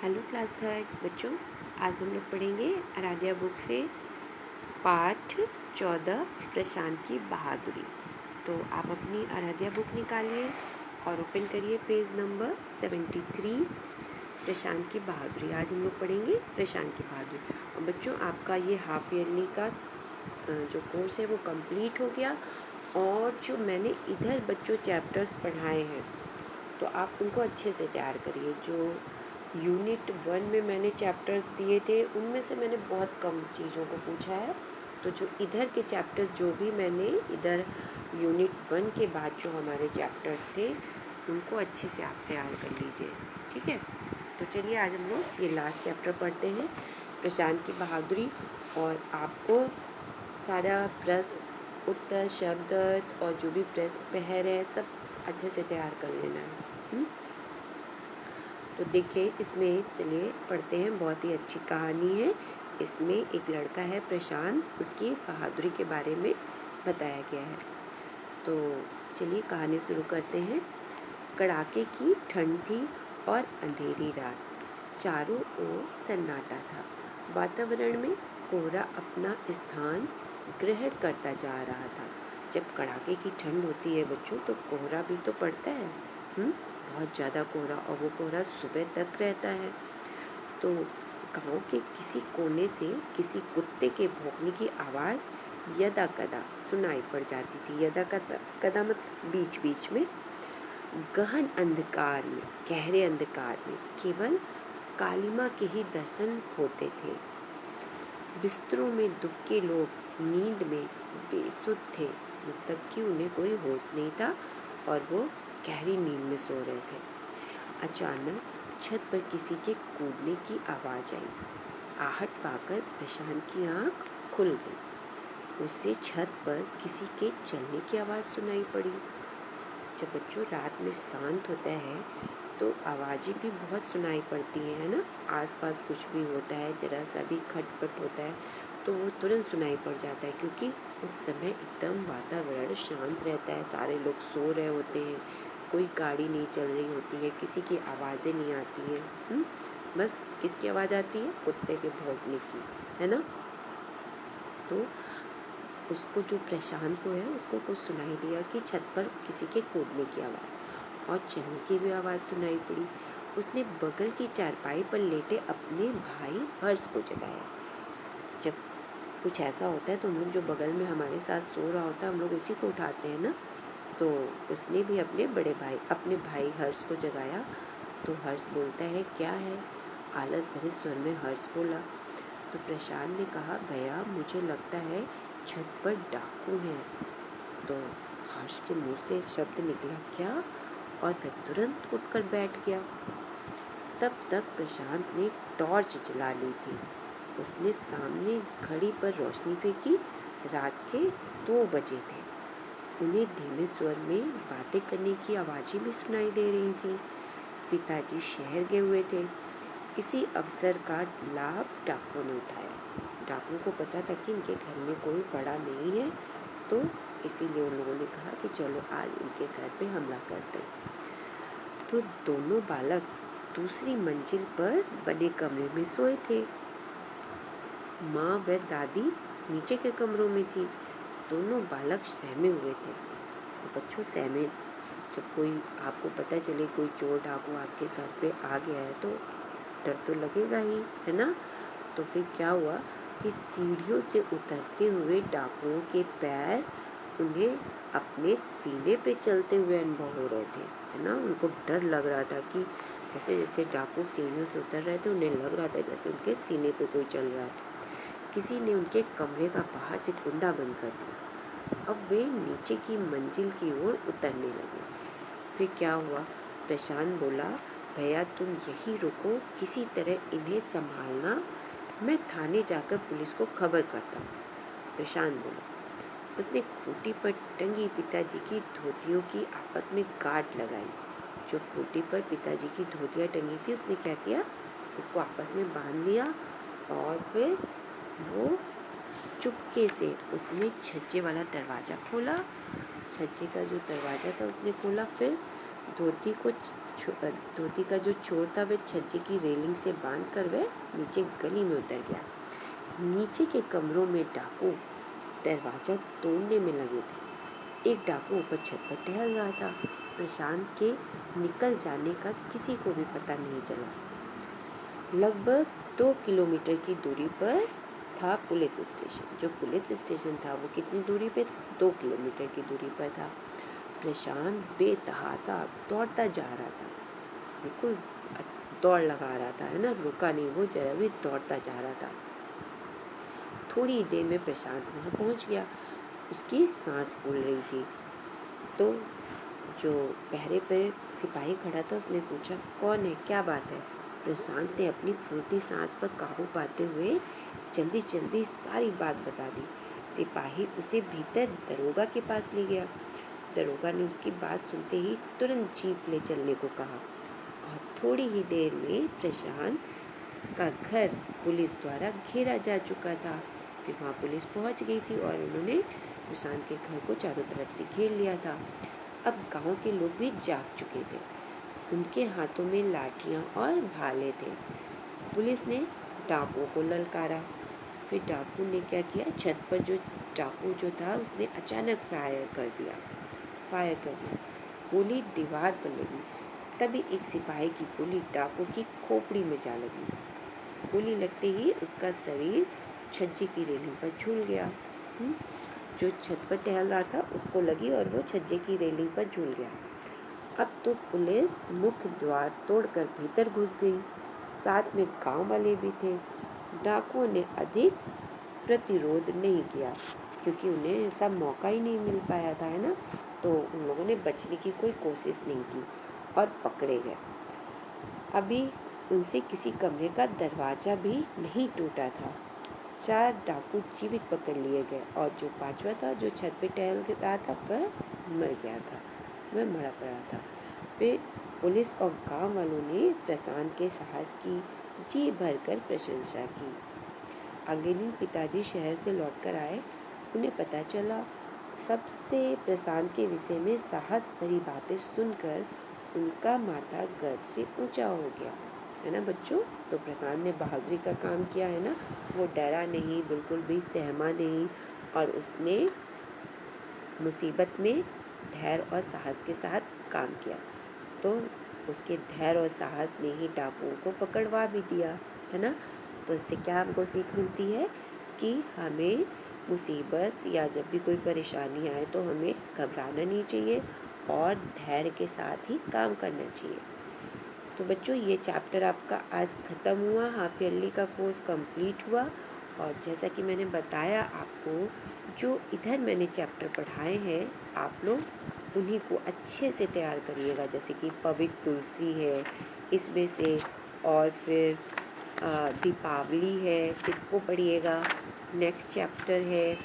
Hello class third बच्चों, आज हम लोग पढ़ेंगे आराध्या बुक से पाठ 14 प्रशांत की बहादुरी। तो आप अपनी आराध्या बुक निकालिए और ओपन करिए पेज नंबर 73 प्रशांत की बहादुरी। आज हम लोग पढ़ेंगे प्रशांत की बहादुरी। और बच्चों, आपका ये हाफ ईयरली का जो कोर्स है वो कंप्लीट हो गया। और जो मैंने इधर बच्चों चैप्टर्स पढ़ाए हैं तो आप उनको अच्छे से तैयार करिए। जो यूनिट 1 में मैंने चैप्टर्स दिए थे उनमें से मैंने बहुत कम चीज़ों को पूछा है। तो जो इधर के चैप्टर्स जो भी मैंने इधर यूनिट 1 के बाद जो हमारे चैप्टर्स थे उनको अच्छे से आप तैयार कर लीजिए, ठीक है। तो चलिए आज हम लोग ये लास्ट चैप्टर पढ़ते हैं, प्रशांत की बहादुरी। और आपको सारा प्रश्न उत्तर शब्द और जो भी पहर है सब अच्छे से तैयार कर लेना है। तो देखिए इसमें चलिए पढ़ते हैं। बहुत ही अच्छी कहानी है। इसमें एक लड़का है प्रशांत, उसकी बहादुरी के बारे में बताया गया है। तो चलिए कहानी शुरू करते हैं। कड़ाके की ठंड थी और अंधेरी रात, चारों ओर सन्नाटा था। वातावरण में कोहरा अपना स्थान ग्रहण करता जा रहा था। जब कड़ाके की ठंड होती है बच्चों तो कोहरा भी तो पड़ता है, बहुत ज़्यादा कोहरा, और वो कोहरा सुबह तक रहता है। तो गांव के किसी कोने से किसी कुत्ते के भौंकने की आवाज़ यदा कदा सुनाई पड़ जाती थी। यदा कदा मतलब बीच बीच में। गहन अंधकार में, गहरे अंधकार में केवल कालिमा के ही दर्शन होते थे। बिस्तरों में दुबके लोग नींद में बेसुध थे, मतलब कि उन्हें कोई होश नहीं था और वो गहरी नींद में सो रहे थे। अचानक छत पर किसी के कूदने की आवाज आई। आहट पाकर प्रशांत की आंख खुल गई। उसे छत पर किसी के चलने की आवाज सुनाई पड़ी। जब बच्चों रात में शांत होता है तो आवाजें भी बहुत सुनाई पड़ती है ना। आसपास कुछ भी होता है, जरा सा भी खटपट होता है तो वो तुरंत सुनाई पड़ जाता है, क्योंकि उस समय एकदम वातावरण शांत रहता है, सारे लोग सो रहे होते हैं, कोई गाड़ी नहीं चल रही होती है, किसी की आवाज़ें नहीं आती हैं। बस किसकी आवाज़ आती है? कुत्ते के भौंकने की, है ना। तो उसको जो प्रशांत को है उसको कुछ सुनाई दिया कि छत पर किसी के कूदने की आवाज़ और चलने की भी आवाज़ सुनाई पड़ी। उसने बगल की चारपाई पर लेटे अपने भाई हर्ष को जगाया। जब कुछ ऐसा होता है तो हम लोग जो बगल में हमारे साथ सो रहा होता है हम लोग उसी को उठाते हैं ना। तो उसने भी अपने भाई हर्ष को जगाया। तो हर्ष बोलता है, क्या है? आलस भरे स्वर में हर्ष बोला। तो प्रशांत ने कहा, भैया मुझे लगता है छत पर डाकू है। तो हर्ष के मुंह से शब्द निकला, क्या? और वह तुरंत उठकर बैठ गया। तब तक प्रशांत ने टॉर्च जला ली थी। उसने सामने घड़ी पर रोशनी फेंकी। रात के 2 बजे थे। उन्हें धीमे स्वर में बातें करने की आवाजें भी सुनाई दे रही थी। पिताजी शहर गए हुए थे। इसी अवसर का लाभ डाकुओं ने उठाया। डाकुओं को पता था कि इनके घर में कोई बड़ा नहीं है, तो इसीलिए उन लोगों ने कहा कि चलो आज इनके घर पे हमला करते हैं। तो दोनों बालक दूसरी मंजिल पर बने कमरे में सोए थे। माँ व दादी नीचे के कमरों में थी। दोनों बालक सहमे हुए थे। बच्चों सहमे, जब कोई आपको पता चले कोई चोर डाकू आपके घर पे आ गया है तो डर तो लगेगा ही, है ना। तो फिर क्या हुआ कि सीढ़ियों से उतरते हुए डाकुओं के पैर उन्हें अपने सीने पे चलते हुए अनुभव हो रहे थे, है ना। उनको डर लग रहा था कि जैसे जैसे डाकू सीढ़ियों से उतर रहे थे उन्हें लग रहा था जैसे उनके सीने पे कोई चल रहा है। किसी ने उनके कमरे का बाहर से कुंडा बंद कर दिया। अब वे नीचे की मंजिल की ओर उतरने लगे। फिर क्या हुआ? प्रशांत बोला, भैया तुम यहीं रुको, किसी तरह इन्हें संभालना, मैं थाने जाकर पुलिस को खबर करता हूँ। प्रशांत बोला। उसने खूंटी पर टंगी पिताजी की धोतियों की आपस में गांठ लगाई। जो खूंटी पर पिताजी की धोतियाँ टंगी थी उसने क्या किया, उसको आपस में बांध लिया और फिर वो चुपके से उसने छज्जे वाला दरवाज़ा खोला। छज्जे का जो दरवाज़ा था उसने खोला। फिर धोती का जो छोर था वह छज्जे की रेलिंग से बांध कर वह नीचे गली में उतर गया। नीचे के कमरों में डाकू दरवाजा तोड़ने में लगे थे। एक डाकू ऊपर छत पर टहल रहा था। प्रशांत के निकल जाने का किसी को भी पता नहीं चला। लगभग 2 किलोमीटर की दूरी पर था पुलिस स्टेशन। जो पुलिस स्टेशन था वो कितनी दूरी पे था? 2 किलोमीटर की दूरी पर था। प्रशांत बेतहासा दौड़ता जा रहा था, बिल्कुल दौड़ लगा रहा था, है ना, रुका नहीं, वो जरा भी दौड़ता जा रहा था। थोड़ी देर में प्रशांत वहां पहुंच गया। उसकी सांस फूल रही थी। तो जो पहरे पर सिपाही खड़ा था उसने पूछा, कौन है, क्या बात है? प्रशांत ने अपनी फूलती सांस पर काबू पाते हुए जल्दी जल्दी सारी बात बता दी। सिपाही उसे भीतर दरोगा के पास ले गया। दरोगा ने उसकी बात सुनते ही तुरंत जीप ले चलने को कहा और थोड़ी ही देर में प्रशांत का घर पुलिस द्वारा घेरा जा चुका था। फिर वहाँ पुलिस पहुंच गई थी और उन्होंने प्रशांत के घर को चारों तरफ से घेर लिया था। अब गांव के लोग भी जाग चुके थे। उनके हाथों में लाठियां और भाले थे। पुलिस ने डाकुओं को ललकारा। फिर डाकू ने क्या किया, छत पर जो डाकू जो था उसने अचानक फायर कर दिया। गोली दीवार पर लगी। तभी एक सिपाही की गोली डाकू की खोपड़ी में जा लगी। गोली लगते ही उसका शरीर छज्जे की रेलिंग पर झूल गया। जो छत पर टहल रहा था उसको लगी और वो छज्जे की रेलिंग पर झूल गया। अब तो पुलिस मुख्य द्वार तोड़कर भीतर घुस गई। साथ में गांव वाले भी थे। डाकुओं ने अधिक प्रतिरोध नहीं किया क्योंकि उन्हें ऐसा मौका ही नहीं मिल पाया था, है ना, तो उन लोगों ने बचने की कोई कोशिश नहीं की और पकड़े गए। अभी उनसे किसी कमरे का दरवाजा भी नहीं टूटा था। 4 डाकू जीवित पकड़ लिए गए और जो 5वां था, जो छत पे टहल रहा था, वह मर गया था, वह मरा पड़ा था। फिर पुलिस और गांव वालों ने प्रशांत के साहस की जी भरकर प्रशंसा की। अगले दिन पिताजी शहर से लौटकर आए। उन्हें पता चला सबसे प्रशांत के विषय में साहस भरी बातें सुनकर उनका माथा गर्व से ऊंचा हो गया, है ना बच्चों। तो प्रशांत ने बहादुरी का काम किया, है ना, वो डरा नहीं, बिल्कुल भी सहमा नहीं और उसने मुसीबत में धैर्य और साहस के साथ काम किया। तो उसके धैर्य और साहस ने ही डाकुओं को पकड़वा भी दिया, है ना। तो इससे क्या हमको सीख मिलती है कि हमें मुसीबत या जब भी कोई परेशानी आए तो हमें घबराना नहीं चाहिए और धैर्य के साथ ही काम करना चाहिए। तो बच्चों ये चैप्टर आपका आज ख़त्म हुआ, हाफ ईयरली का कोर्स कंप्लीट हुआ। और जैसा कि मैंने बताया आपको, जो इधर मैंने चैप्टर पढ़ाए हैं आप लोग उन्हीं को अच्छे से तैयार करिएगा। जैसे कि पवित्र तुलसी है इसमें से, और फिर दीपावली है, इसको पढ़िएगा। नेक्स्ट चैप्टर है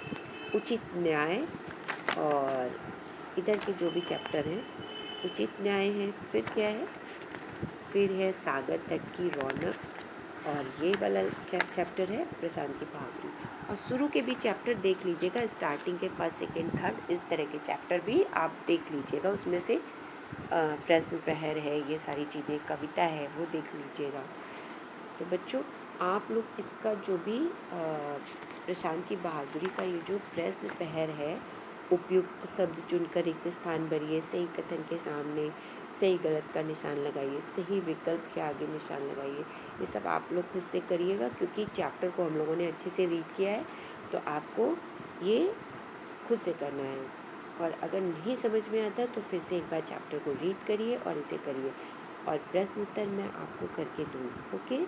उचित न्याय, और इधर के जो भी चैप्टर हैं उचित न्याय है। फिर क्या है, फिर है सागर तट की रौनक, और ये वाला चैप्टर है प्रशांत की बहादुरी। और शुरू के भी चैप्टर देख लीजिएगा, स्टार्टिंग के फर्स्ट सेकंड थर्ड इस तरह के चैप्टर भी आप देख लीजिएगा। उसमें से प्रश्न प्रहर है, ये सारी चीज़ें, कविता है, वो देख लीजिएगा। तो बच्चों आप लोग इसका जो भी प्रशांत की बहादुरी का ये जो प्रश्न प्रहर है, उपयुक्त शब्द चुनकर एक स्थान भरिए, सही कथन के सामने सही गलत का निशान लगाइए, सही विकल्प के आगे निशान लगाइए, ये सब आप लोग खुद से करिएगा क्योंकि चैप्टर को हम लोगों ने अच्छे से रीड किया है। तो आपको ये खुद से करना है, और अगर नहीं समझ में आता तो फिर से एक बार चैप्टर को रीड करिए और इसे करिए, और प्रश्न उत्तर मैं आपको करके दूँगी। ओके।